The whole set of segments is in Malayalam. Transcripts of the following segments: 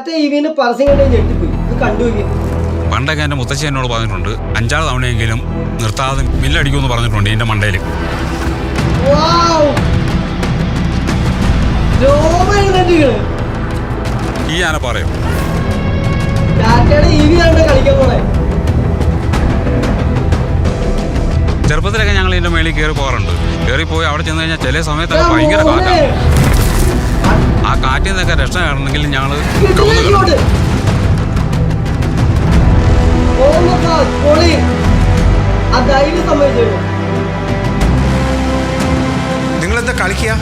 ടാറ്റ ഇവിന്റെ പരസ്യം കണ്ടു ഞെട്ടിപ്പോയി. ഇത് കണ്ടു. പണ്ടൊക്കെ എൻ്റെ മുത്തശ്ശി എന്നോട് പറഞ്ഞിട്ടുണ്ട് 5-6 തവണയെങ്കിലും നിർത്താതെ മില്ലടിക്കുമെന്ന് പറഞ്ഞിട്ടുണ്ട് എൻ്റെ മണ്ടയിൽ. ഈ ആന പറയോ ചെറുപ്പത്തിലൊക്കെ ഞങ്ങൾ ഇതിന്റെ മേളിൽ കയറി പോകാറുണ്ട്. കയറിപ്പോയി അവിടെ ചെന്ന് കഴിഞ്ഞാൽ ചില സമയത്തൊക്കെ ഭയങ്കര കാറ്റാണ്. ആ കാറ്റിൽ നിന്നൊക്കെ രക്ഷ കാണണമെങ്കിൽ ഞങ്ങൾ നിങ്ങളെന്താ കളിക്കുക?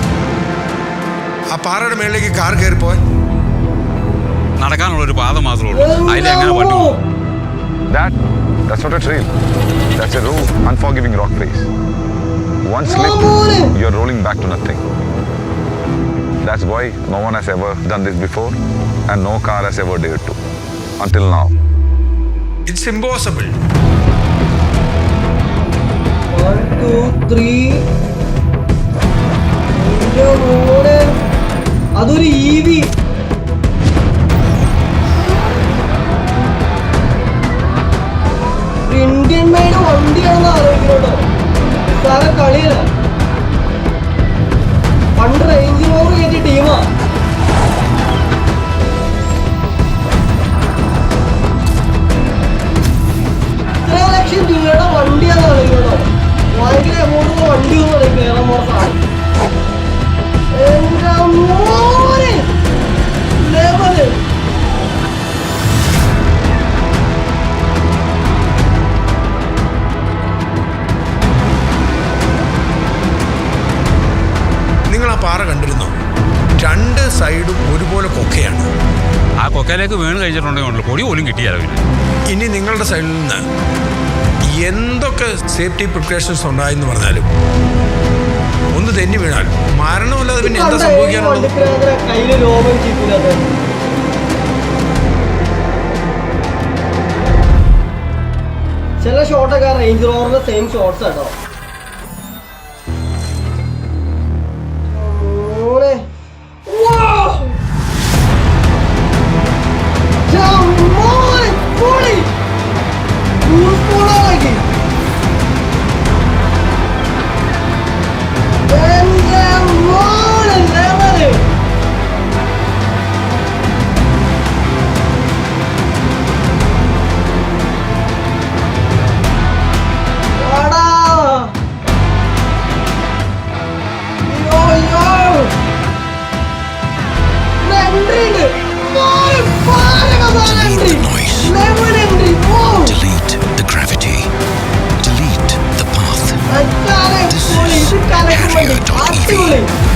ആ പാറയുടെ മേളിലേക്ക് കാർ കയറിപ്പോയി നടക്കാനുള്ള ഒരു പാത മാത്രമേ ഉള്ളൂ. അതിലെങ്ങനെ വണ്ടി പോകും? That's not a trail. That's a raw, unforgiving rock place. One slip, you're rolling back to nothing. That's why no one has ever done this before and no car has ever dared to. Until now. It's impossible. 1, 2, 3. അതൊരു EV. ഇന്ത്യൻ മെയ്ഡ് വണ്ടിയാണെന്ന് ആലോചിക്കണോട്ടോ. സാറെ കളിയല്ല. പണ്ട് റേഞ്ച് റോവർ കയറ്റിയ ടീമാ. ഇത്ര ലക്ഷം രൂപയുടെ വണ്ടിയാണെന്ന് ആലോചിക്കണോട്ടോ. ഭയങ്കര എമൗണ്ടുള്ള വണ്ടിയൊന്നും പറയും കേരളം പോണ സാധനം. എന്താ മോനെ ലെവല്. നിങ്ങൾ ആ പാറ കണ്ടിരുന്നോ? 2 സൈഡും ഒരുപോലെ കൊക്കയാണ്. ആ കൊക്കയിലേക്ക് വീണ് കഴിച്ചിട്ടുണ്ടെങ്കിൽ പൊടി പോലും കിട്ടിയാലോ. ഇനി നിങ്ങളുടെ സൈഡിൽ നിന്ന് എന്തൊക്കെ സേഫ്റ്റി പ്രിക്കോഷൻസ് ഉണ്ടായെന്ന് പറഞ്ഞാലും ഒന്ന് തെന്നി വീണാൽ മരണമല്ലാതെ പിന്നെ എന്താ സംഭവിക്കാനുള്ളത്? കയ്യില് രോഗം ചെയ്തില്ല. ചില ഷോട്ടൊക്കെ റേഞ്ച് റോവറിന്റെ സെയിം ഷോട്ട്സ് കേട്ടോ. Delete the gravity. Delete the path. This is Harrier.exe.